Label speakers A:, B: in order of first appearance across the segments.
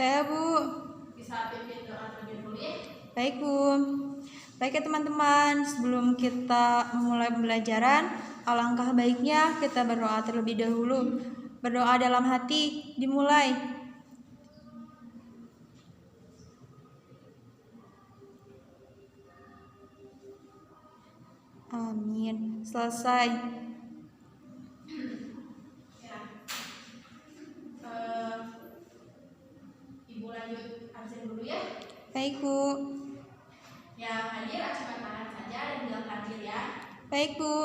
A: Saya, Bu.
B: Bisa pimpin doa terlebih dahulu ya?
A: Baik, Bu. Baik ya teman-teman, sebelum kita memulai pembelajaran, alangkah baiknya kita berdoa terlebih dahulu. Berdoa dalam hati, dimulai. Amin. Selesai.
B: Ya. Ibu lanjut absen dulu ya.
A: Baik, Bu.
B: Yang hadir acungkan tangan saja dan bilang hadir ya.
A: Baik, Bu.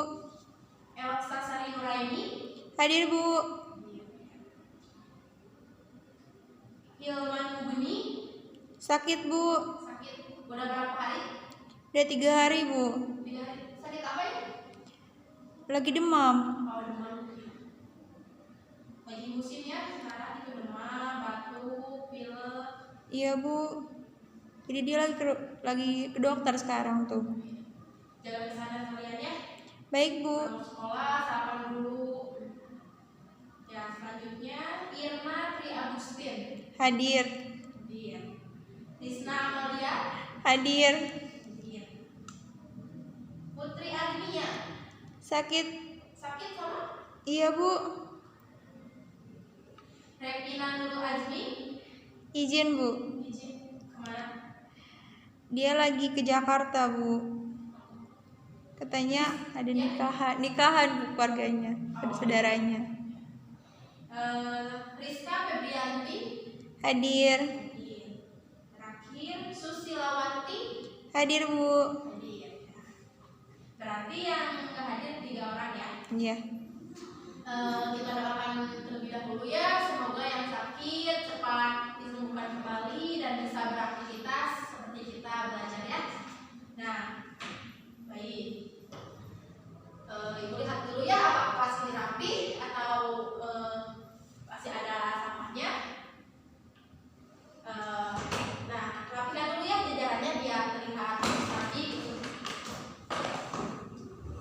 B: Elsa Sari Nuraini.
A: Hadir, Bu.
B: Hilman Mubeni.
A: Sakit, Bu.
B: Sakit. Udah berapa hari?
A: Udah 3 hari, Bu.
B: 3 hari. Sakit apa ya?
A: Lagi demam.
B: Oh, demam. Lagi musim ya sekarang itu demam, batuk, pilek.
A: Iya, Bu. Jadi dia lagi ke dokter sekarang tuh.
B: Jaga kesehatan kalian ya.
A: Baik, Bu.
B: Mau sekolah, sarapan dulu. Ya, selanjutnya Irma Tri Agustin.
A: Hadir.
B: Hadir. Tisna Amalia.
A: Hadir.
B: Hadir. Putri Agnia.
A: Sakit.
B: Sakit sama?
A: Iya, Bu.
B: Revina Nurul Azmi.
A: Izin, Bu.
B: Izin kemana?
A: Dia lagi ke Jakarta, Bu. Katanya ada nikahan Bu, keluarganya, ada saudaranya.
B: Rizka Febrianti.
A: Hadir.
B: Hadir. Terakhir Susilawati.
A: Hadir, Bu.
B: Hadir. Berarti yang hadir 3 orang ya.
A: Iya.
B: Kita doakan terlebih dahulu ya, semoga yang sakit cepat disembuhkan kembali dan bisa beraktivitas seperti kita belajar ya. Nah, baik. Ibu lihat dulu ya, apakah kelas ini rapi atau masih ada sampahnya. Nah, rapikan dulu ya jajarannya biar terlihat rapi gitu.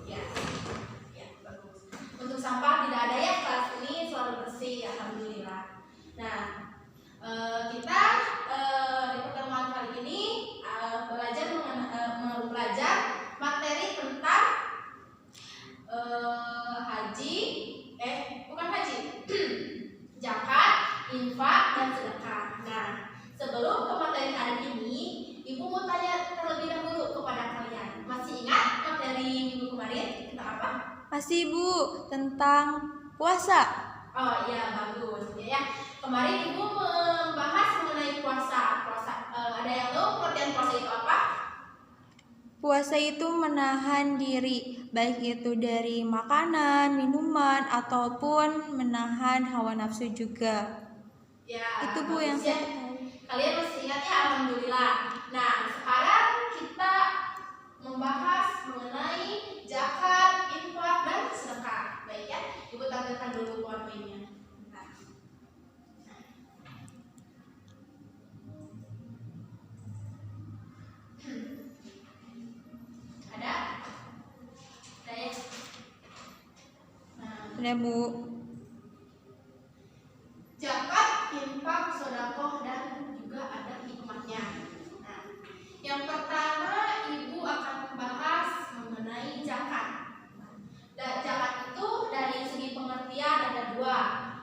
B: Ya, ya bagus. Untuk sampah tidak ada ya, kelas ini selalu bersih, alhamdulillah. Nah, kita di pertemuan kali ini belajar materi tentang bukan haji, zakat, infak, dan sedekah. Nah, sebelum ke materi hari ini, Ibu mau tanya terlebih dahulu kepada kalian. Masih ingat materi minggu kemarin tentang apa?
A: Masih, Bu, tentang puasa.
B: Oh iya, bagus ya. Kemarin Ibu membahas mengenai puasa. Ada yang tahu pengertian puasa itu apa?
A: Puasa itu menahan diri, baik itu dari makanan, minuman, ataupun menahan hawa nafsu juga.
B: Ya,
A: Itu, Bu, yang
B: ya.
A: saya tahu.
B: Kalian masih ingat ya, alhamdulillah. Nah, sekarang kita membahas mengenai zakat, infak, dan sedekah. Baik ya, Ibu tampilkan dulu PowerPoint-nya. Ada? Ada ya? Nah,
A: Ada, Bu.
B: zakat, infak, sedekah, dan juga ada hikmahnya. Nah, yang pertama Ibu akan membahas mengenai zakat. Dan zakat itu dari segi pengertian ada 2,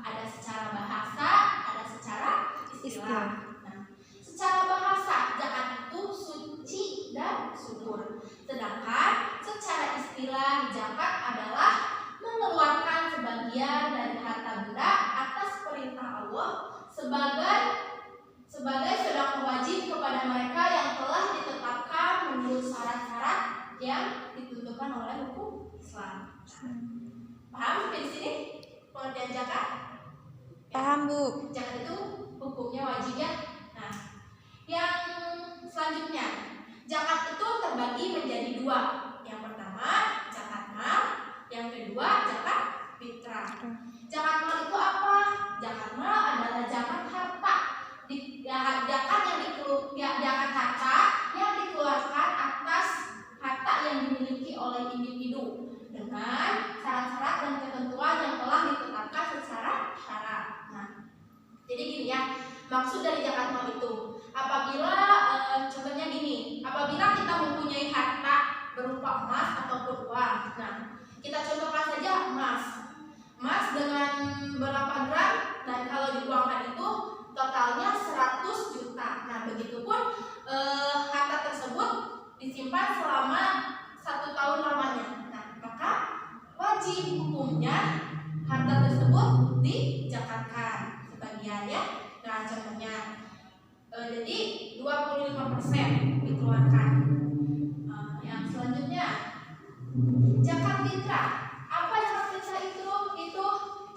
B: ada secara bahasa, ada secara istilah. Nah, secara bahasa zakat itu suci dan subur. Sedangkan secara istilah zakat adalah mengeluarkan sebagian dari harta benda atas perintah Allah sebagai sedekah wajib kepada mereka yang telah ditetapkan menurut syarat-syarat yang ditentukan oleh hukum Islam. Paham sampai di sini pengertian zakat?
A: Paham, Bu.
B: Zakat itu hukumnya wajib ya. Nah, yang selanjutnya zakat itu terbagi menjadi 2. Yang pertama zakat mal, yang kedua zakat fitrah. Zakat mal itu apa? Zakat mal adalah zakat harta. Zakat harta yang dikeluarkan atas harta yang dimiliki oleh individu dengan syarat-syarat dan ketentuan yang telah ditetapkan secara syarat. Nah, jadi gini ya, maksud dari zakat mal itu apabila contohnya gini, apabila kita mempunyai harta berupa emas ataupun uang. Nah, kita contohkan saja emas. Emas dengan berapa gram dan kalau diuangkan itu totalnya 100 juta. Nah, begitupun harta tersebut disimpan selama 1 tahun lamanya. Nah, maka wajib hukumnya harta tersebut dijakatkan sebagiannya. Nah, contohnya jadi 25% dikeluarkan. Yang selanjutnya zakat fitrah. Apa zakat fitrah itu? Itu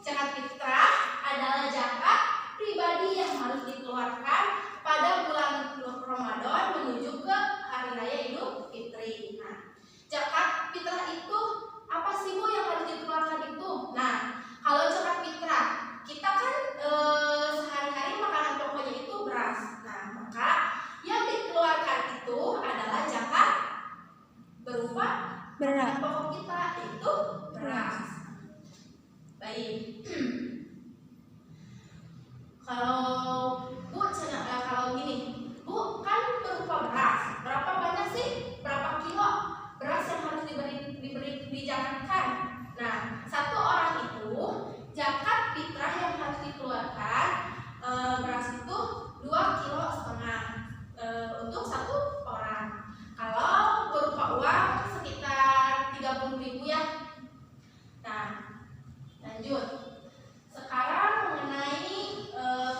B: zakat fitrah adalah zakat pribadi yang harus dikeluarkan pada bulan Ramadan menuju ke hari raya Idul Fitri. Nah, zakat fitrah itu apa sih Bu yang harus dikeluarkan itu? Nah, kalau zakat fitrah kita kan sehari-hari makanan pokoknya itu beras. Nah, maka yang dikeluarkan itu adalah zakat berupa makanan pokok kita, yaitu beras. Baik. Kalau gini, Bu, kan berupa beras. Berapa banyak sih? Berapa kilo beras yang harus dijakatkan? Nah, 1 orang itu zakat fitrah yang harus dikeluarkan beras itu 2,5 kilo untuk 1 orang. Kalau berupa uang sekitar 30.000 ya. Nah, lanjut. Sekarang mengenai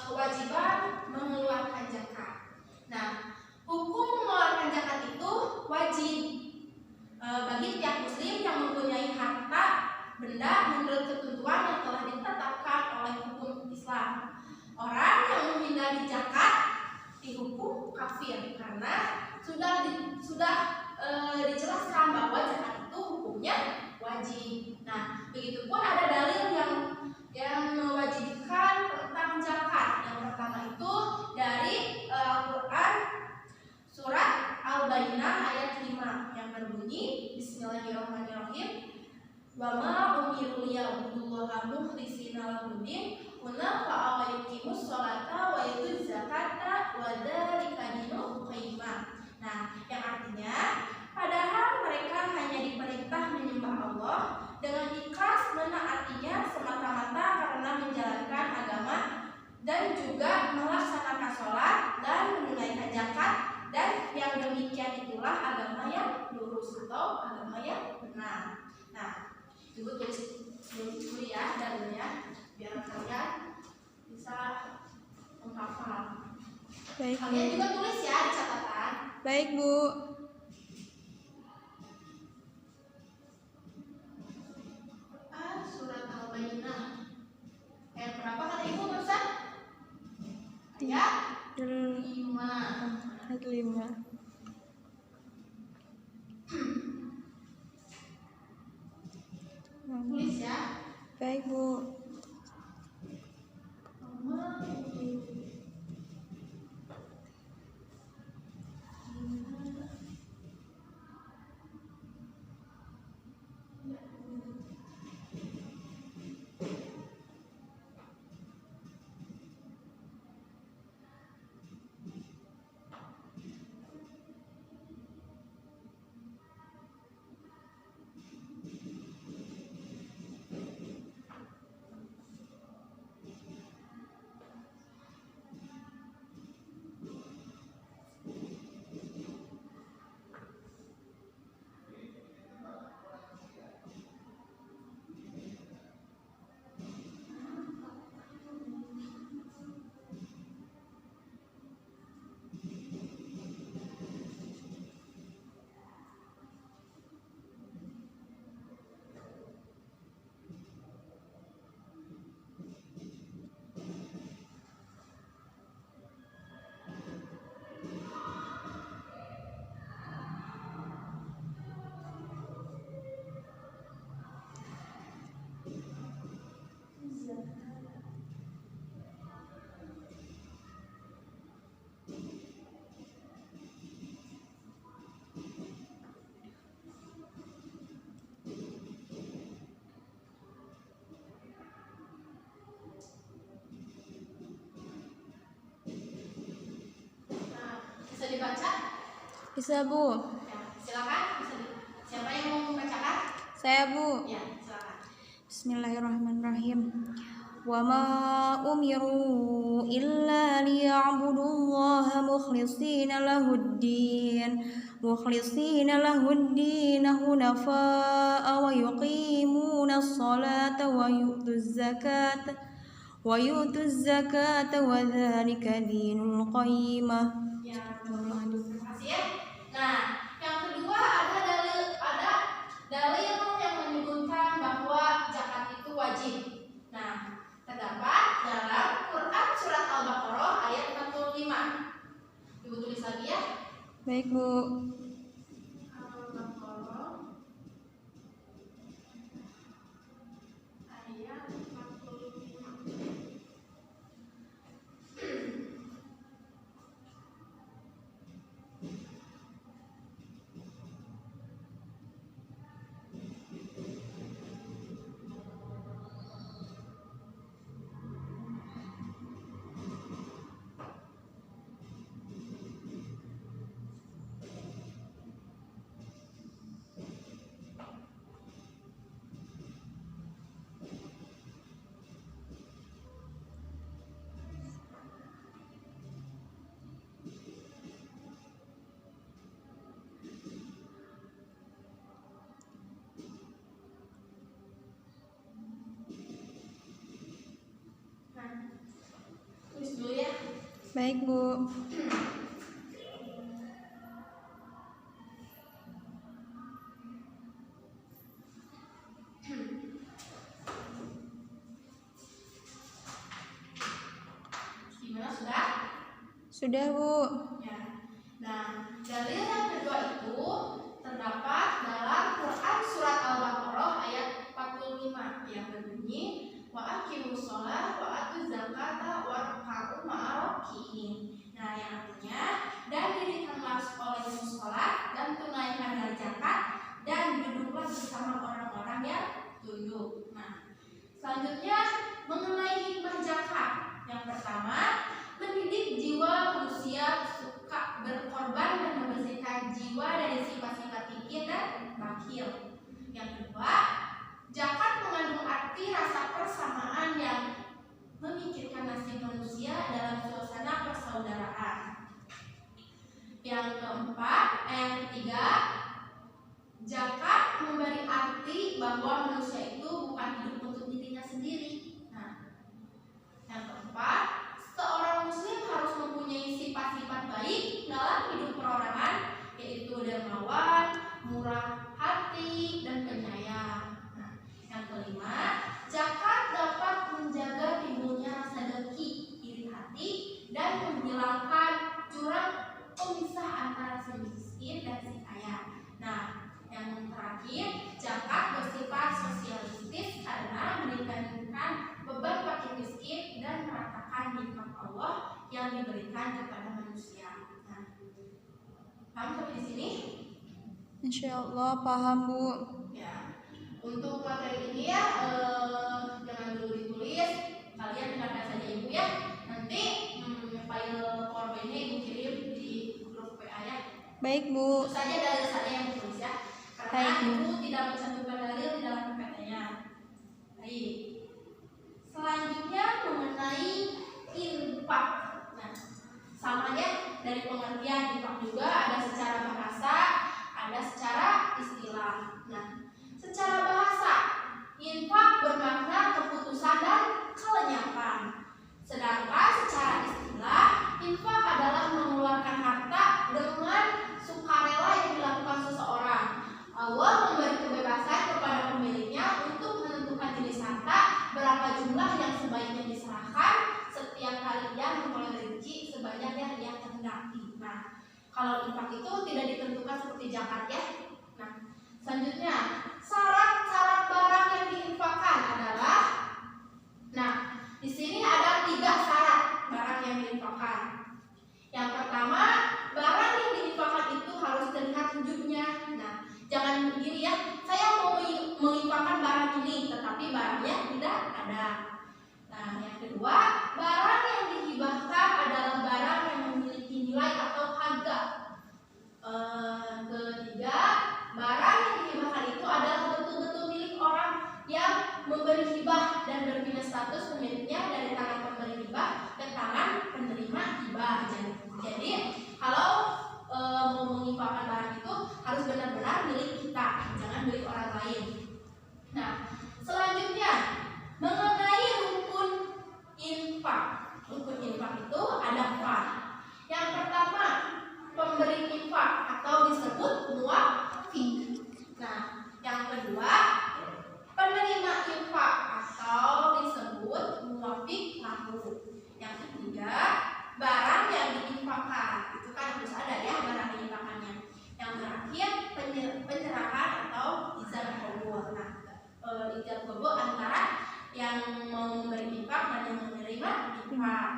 B: kewajiban mengeluarkan zakat. Nah, hukum mengeluarkan zakat itu wajib bagi tiap muslim yang mempunyai harta benda menurut ketentuan yang telah ditetapkan oleh hukum Islam. Orang yang menghindari zakat dihukum kafir karena sudah dijelaskan bahwa zakat itu hukumnya wajib. Nah, begitupun ada dalil yang mewajibkan tentang zakat. Yang pertama itu dari Al-Quran surat Al-Baqarah ayat 5 yang berbunyi Bismillahirrahmanirrahim. Wa ma umiru liya'budullaha mukhlishina lahuddin hunafa wa yuqimus sholata wa yutuz zakata wa dzalika dinul qayyimah. Nah, yang artinya padahal mereka hanya diperintah menyembah Allah dengan ikhlas menaatinya semata-mata karena menjalankan agama dan juga melaksanakan sholat dan menunaikan zakat, dan yang demikian itulah agama yang lurus atau agama yang benar. Nah, Ibu tulis dulu ya dalilnya biar kalian bisa menghafal.
A: Baik,
B: Kalian juga tulis ya di catatan.
A: baik Bu.
B: Surat Al-Baqarah ayat berapa kata Ibu barusan? Ayat 5.
A: Ayat 5.
B: Tulis ya.
A: Baik Bu. Bisa, Bu.
B: Ya, silakan. Siapa yang mau membacakan?
A: Saya, Bu.
B: Ya, silakan.
A: Bismillahirrahmanirrahim. Wa ma umiru illa liya'budullaha mukhlishina lahuddin hunafa'a wa yuqimuna as-salata wa yu'tuz zakata wa dzalika dinul qayyimah.
B: Ya, terima kasih ya. Nah, yang kedua ada dalil yang menyebutkan bahwa zakat itu wajib. Nah, terdapat dalam Quran surat Al-Baqarah ayat 45. Ibu tulis lagi ya.
A: Baik, Bu.
B: Al-Baqarah ayat 45. Tulis dulu ya.
A: Baik, Bu.
B: Gimana, sudah?
A: Sudah, Bu.
B: Ya. Nah, dalil yang kedua itu terdapat dalam Quran surat Al-Baqarah ayat 45 yang berbunyi wa aqimus shalah wa atuz zakata warka'u ma'arakiin. Nah, yang artinya dan dirikanlah oleh sholat dan tunaikanlah zakat dan duduklah bersama orang-orang yang tunduk. Nah, selanjutnya mengenai hikmah zakat. Yang pertama, mendidik jiwa manusia suka berkorban dan membersihkan jiwa dari sifat-sifat kikir dan bakhil. Yang kedua, zakat mengandung arti rasa persamaan yang memikirkan nasib manusia dalam suasana persaudaraan. Yang ketiga, zakat memberi arti bahwa manusia itu bukan hidup untuk dirinya sendiri. Nah, yang keempat, seorang muslim harus mempunyai sifat-sifat baik dalam hidup perorangan, yaitu dermawan, murah hati, dan penyayang. Nah, yang kelima, zakat dapat menjaga timbulnya rasa dengki, iri hati, dan menghilangkan jurang pemisah antara si miskin dan si kaya. Nah, yang terakhir, zakat bersifat sosialistis karena meringankan beban fakir miskin dan meratakan nikmat Allah yang diberikan kepada manusia. Nah, paham sampai di sini?
A: Insya Allah paham, Bu.
B: Ya, untuk materi ini ya jangan dulu ditulis, kalian dengarkan saja Ibu ya. Nanti file PowerPoint-nya Ibu kirim di grup WA ya.
A: Baik, Bu.
B: Itu saja dalil saya yang ditulis ya,
A: Baik,
B: karena
A: Bu.
B: Ibu tidak mencantumkan dalil di dalam PPT-nya. Baik. Selanjutnya mengenai infak. Nah, sama ya, dari pengertian infak juga ada secara bahasa, ada secara istilah. Nah, secara bahasa, infak bermakna keputusan dan kelenyapan. Sedangkan secara istilah, infak adalah mengeluarkan harta dengan sukarela yang dilakukan seseorang. Allah memberi kebebasan kepada pemiliknya untuk menentukan jenis harta, berapa jumlah yang sebaiknya diserahkan setiap kali ia memperoleh rezeki sebanyak yang ia kehendaki. Nah, kalau infak itu tidak ditentukan seperti zakat ya. Nah, selanjutnya syarat-syarat barang yang diinfakkan adalah, nah, di sini ada 3 syarat barang yang diinfakkan. Yang pertama, barang yang diinfakkan itu harus terlihat wujudnya. Nah, jangan begini ya, saya mau menginfakkan barang ini tetapi barangnya tidak ada. Nah, yang kedua, barang yang dihibahkan adalah barang yang memiliki nilai atau harga ijab qabul antara yang mau memberi infak dan yang menerima infak.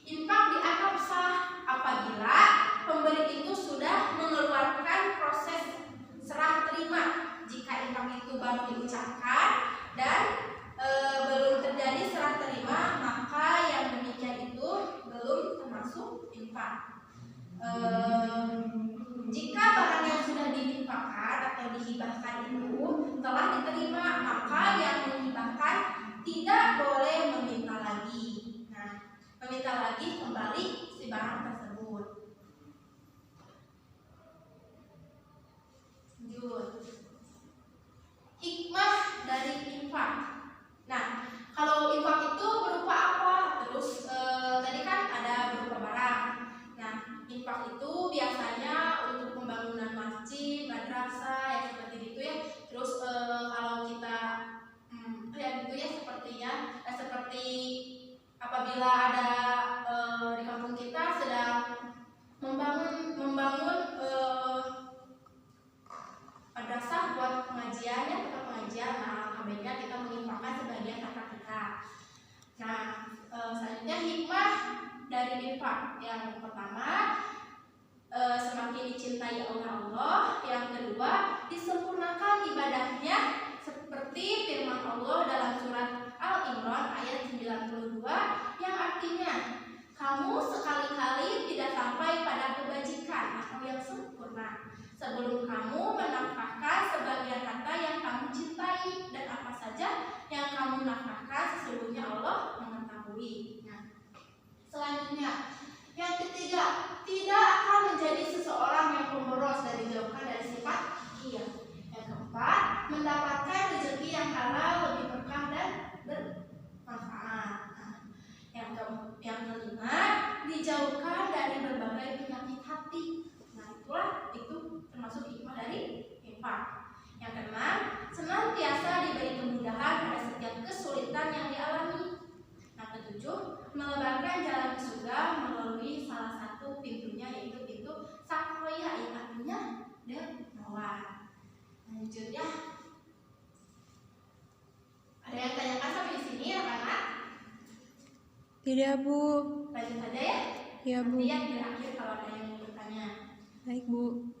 B: Infak dianggap sah apabila pemberi itu sudah mengeluarkan proses serah terima. Jika infak itu baru diucapkan dan belum terjadi serah terima, maka yang demikian itu belum termasuk infak. Jika barang yang sudah dihibahkan atau dihibahkan itu telah diterima, maka yang menghibahkan tidak boleh meminta lagi. Nah, meminta lagi kembali si barang tersebut. Lanjut. Hikmah dari infak. Nah, kalau infak itu berupa apa? Terus tadi kan ada berupa barang. Nah, infak itu biasanya untuk pembangunan masjid, madrasah, ya seperti itu ya. Terus kalau kita ya gitu ya sepertinya, seperti apabila ada di kampung kita sedang membangun madrasah buat pengajiannya, tempat pengajian. Nah, baiknya kita menginfakkan sebagian harta kita. Nah, selanjutnya hikmah dari infak. Yang pertama, semakin dicintai oleh Allah. Yang kedua, disempurnakan ibadahnya seperti firman Allah dalam surat Al-Imran ayat 92 yang artinya, kamu sekali-kali tidak sampai pada kebajikan atau yang sempurna sebelum kamu menafkahkan sebagian harta yang kamu cintai, dan apa saja yang kamu nafkahkan sesungguhnya Allah mengetahui. Nah, selanjutnya yang ketiga, tidak akan menjadi seseorang yang pemboros dan dijauhkan dari sifat ria. Yang keempat, mendapatkan rezeki yang halal, lebih berkah dan bermanfaat. Nah, yang kelima, dijauhkan dari berbagai penyakit hati. Nah, itu termasuk hikmah dari infak. Yang keenam, senantiasa diberi kemudahan pada setiap kesulitan yang dialami. Yang ketujuh, melebarkan jalan ke surga melalui salah satu pintunya, yaitu pintu Sakoya, yang artinya dermawan. Lanjut ya. Ada yang tanyakan sampai di sini ya, anak?
A: Tidak, Bu.
B: Lanjut saja ya.
A: Ya, Bu.
B: Nanti yang terakhir kalau ada yang mau bertanya.
A: Baik, Bu.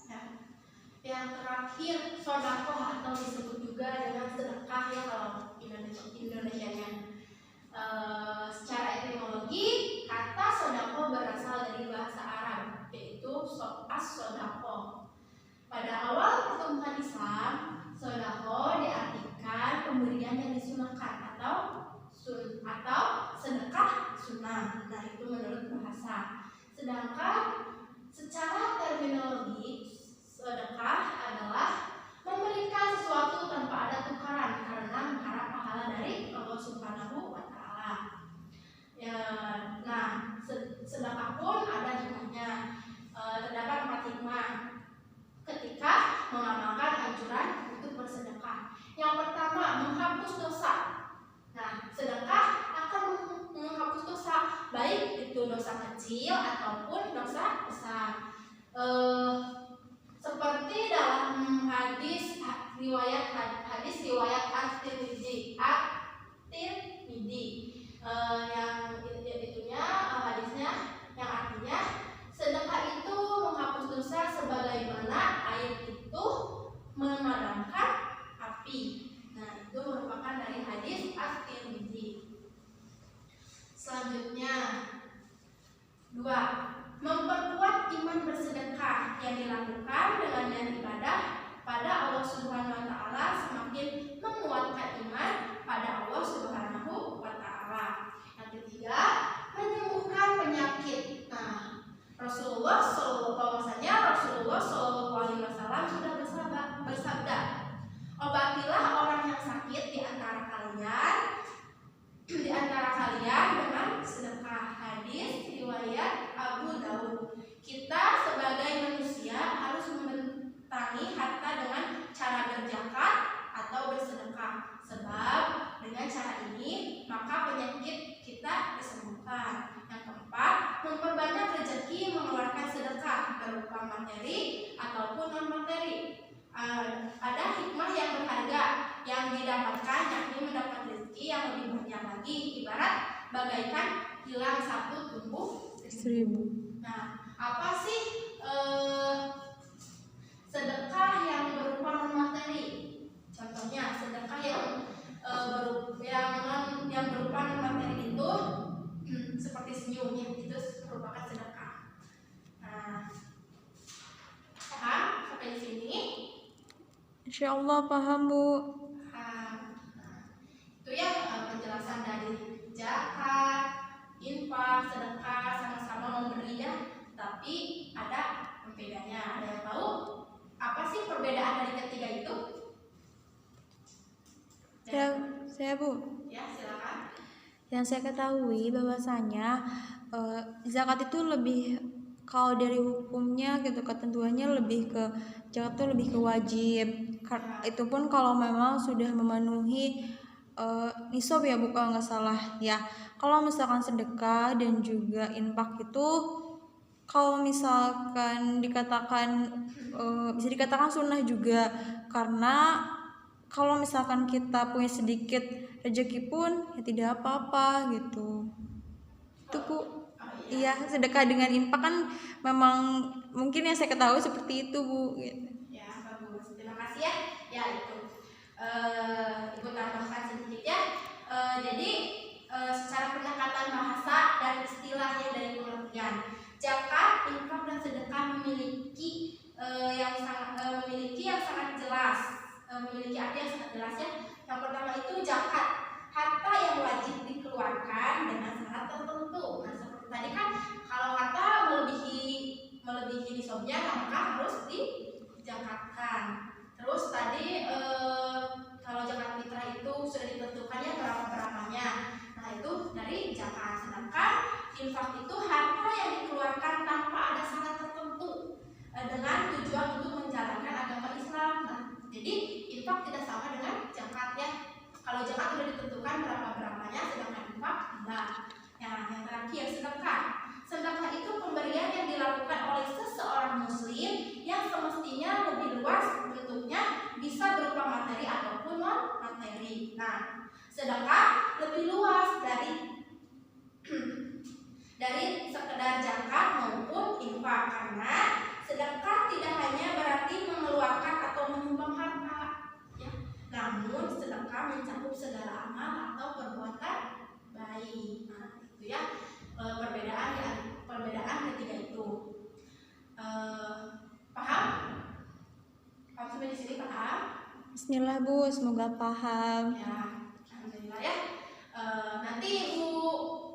B: Nah, yang terakhir, sodakoh atau disebut juga dengan sedekah ya kalau Indonesianya. Secara etimologi, kata sodakoh berasal dari bahasa Arab, yaitu as-sodakoh. Pada awal pertumbuhan Islam, sodakoh diartikan pemberian yang disunahkan atau sedekah sunnah. Nah, itu menurut bahasa. Sedangkan secara terminologi, sedekah adalah memberikan sesuatu tanpa ada tukaran karena mengharap pahala dari Allah Subhanahu wa Ta'ala. Ya, nah, sedekah pun ada hikmahnya. Terdapat 4 hikmah ketika mengamalkan anjuran untuk bersedekah. Yang pertama, menghapus dosa. Nah, sedekah akan menghapus dosa, baik itu dosa kecil ataupun dosa besar. Seperti dalam hadis riwayat At-Tirmidzi yang itunya hadisnya yang artinya sedekah itu menghapus dosa sebagaimana air itu memadamkan api. Nah, itu merupakan dari hadis At-Tirmidzi. Selanjutnya 2. Memperkuat iman bersedekah yang dilakukan dengan niat ibadah pada Allah Subhanahu wa Ta'ala semakin menguatkan iman pada Allah Subhanahu wa Ta'ala. Yang ketiga, menyembuhkan penyakit. Nah, Rasulullah Sallallahu Alaihi Wasallam sudah bersabda, obatilah orang yang sakit di antara kalian dengan sedekah. Hadis riwayat Abu Daud. Kita sebagai manusia harus membentangi harta dengan cara berzakat atau bersedekah, sebab dengan cara ini maka penyakit kita disembuhkan. Yang keempat, memperbanyak rezeki rezeki mengeluarkan sedekah berupa materi ataupun non materi. Ada hikmah yang berharga yang didapatkan, yakni mendapat rezeki yang lebih banyak lagi, ibarat bagaikan hilang satu tumbuh
A: 1000.
B: Nah, apa sih sedekah yang berupa non materi? Contohnya sedekah yang berupa non materi itu seperti senyum, ya, itu merupakan sedekah. Nah, paham sampai di sini?
A: Insya Allah paham, Bu.
B: Nah, itu ya penjelasan dari zakat, infak, sedekah, sama-sama memberi ya, tapi ada perbedaannya. Ada yang tahu apa sih perbedaan dari ketiga itu?
A: Saya Bu.
B: Ya, silakan.
A: Yang saya ketahui bahwasanya zakat itu lebih, kalau dari hukumnya gitu, ketentuannya lebih ke zakat itu lebih ke wajib. Itu pun kalau memang sudah memenuhi nisab ya Bu, kalau nggak salah ya. Kalau misalkan sedekah dan juga infak itu, kalau misalkan dikatakan bisa dikatakan sunnah juga, karena kalau misalkan kita punya sedikit rezeki pun ya tidak apa-apa gitu. Itu Bu. Iya, sedekah dengan infak kan memang mungkin yang saya ketahui seperti itu Bu gitu.
B: Ya, bagus. Terima kasih ya. Ya, itu. Ibu tambahkan sedikit ya. Jadi secara pendekatan bahasa dan istilahnya dari pengertian, zakat, infak dan sedekah memiliki yang sangat jelas, memiliki arti yang sangat jelas ya. Yang pertama itu zakat, harta yang wajib dikeluarkan dengan syarat tertentu. Nah, seperti tadi kan, kalau harta melebihi nisabnya maka harus dizakatkan. Terus tadi kalau zakat fitrah itu sudah ditentukannya berapa-berapanya. Nah, itu dari zakat. Sedangkan infak itu harta yang dikeluarkan tanpa ada syarat tertentu dengan tujuan untuk menjalankan agama Islam. Nah, jadi infak tidak sama dengan zakat ya. Kalau zakat sudah ditentukan berapa-berapanya, sedangkan infak tidak. Yang terakhir sedekah. Sedekah itu pemberian yang dilakukan oleh seseorang muslim yang semestinya lebih luas bentuknya, bisa berupa materi ataupun non materi. Nah, sedekah lebih luas dari sekedar zakat maupun infak, karena sedekah tidak hanya berarti mengeluarkan atau menyumbang harta ya, namun sedekah mencakup segala amal atau perbuatan baik. Nah, itu ya perbedaan ketiga itu. Paham? Paham sampai di sini, paham?
A: Bismillah Bu, semoga paham.
B: Ya, alhamdulillah ya. Nanti Ibu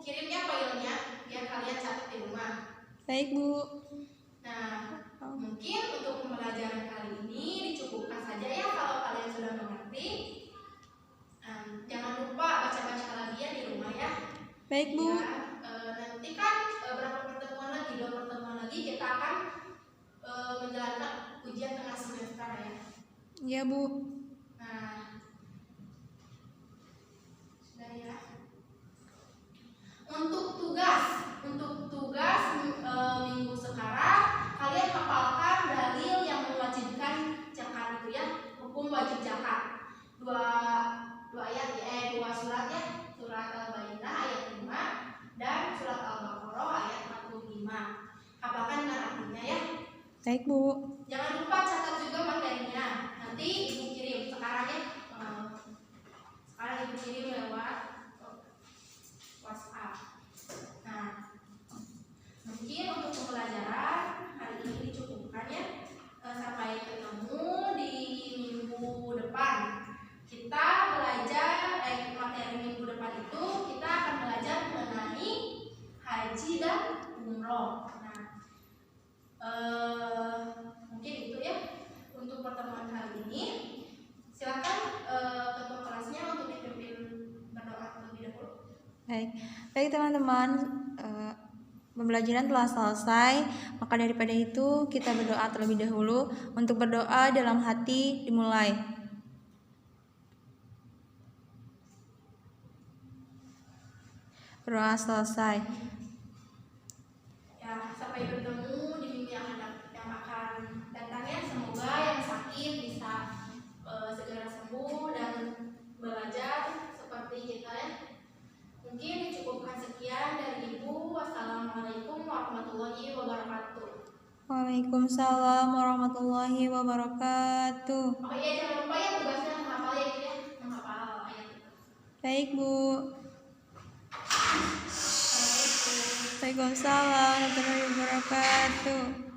B: kirimnya filenya biar kalian catat di rumah.
A: Baik Bu.
B: Nah, mungkin untuk pembelajaran kali ini dicukupkan saja ya kalau kalian sudah mengerti. Jangan lupa baca-baca lagi ya di rumah ya.
A: Baik Bu.
B: Ya, nanti kan berapa pertemuan lagi? 2 pertemuan lagi kita akan menjalankan ujian tengah semester ya.
A: Iya Bu.
B: Nah, sudah ya. Untuk tugas minggu sekarang kalian hafalkan dalil yang mewajibkan zakat itu ya, hukum wajib zakat. Dua ayat ya, 2 surat ya, surat Al-Baqarah ayat 5 dan surat Al-Baqarah ayat 45. Hafalkan dengan artinya ya.
A: Baik Bu.
B: Jangan lupa catat juga materinya. Nanti Ibu kirim sekarang ya. Sekarang Ibu kirim lewat WhatsApp. Nah, mungkin untuk pembelajaran hari ini dicukupkan ya. Sampai ketemu di minggu depan. Kita belajar materi minggu depan itu kita akan belajar mengenai haji dan umroh. Nah, mungkin itu ya untuk pertemuan kali ini. Silakan ketua kelasnya untuk dipimpin berdoa terlebih dahulu.
A: Baik teman-teman, pembelajaran telah selesai. Maka daripada itu kita berdoa terlebih dahulu. Untuk berdoa dalam hati dimulai. Berdoa selesai.
B: Ya, sampai warahmatullahi wabarakatuh.
A: Waalaikumsalam warahmatullahi wabarakatuh.
B: Oh iya, jangan lupa ya tugasnya menghafal ya, Ibu ya, menghafal ayat itu.
A: Baik, Bu.
B: Assalamualaikum.
A: Waalaikumsalam warahmatullahi wabarakatuh.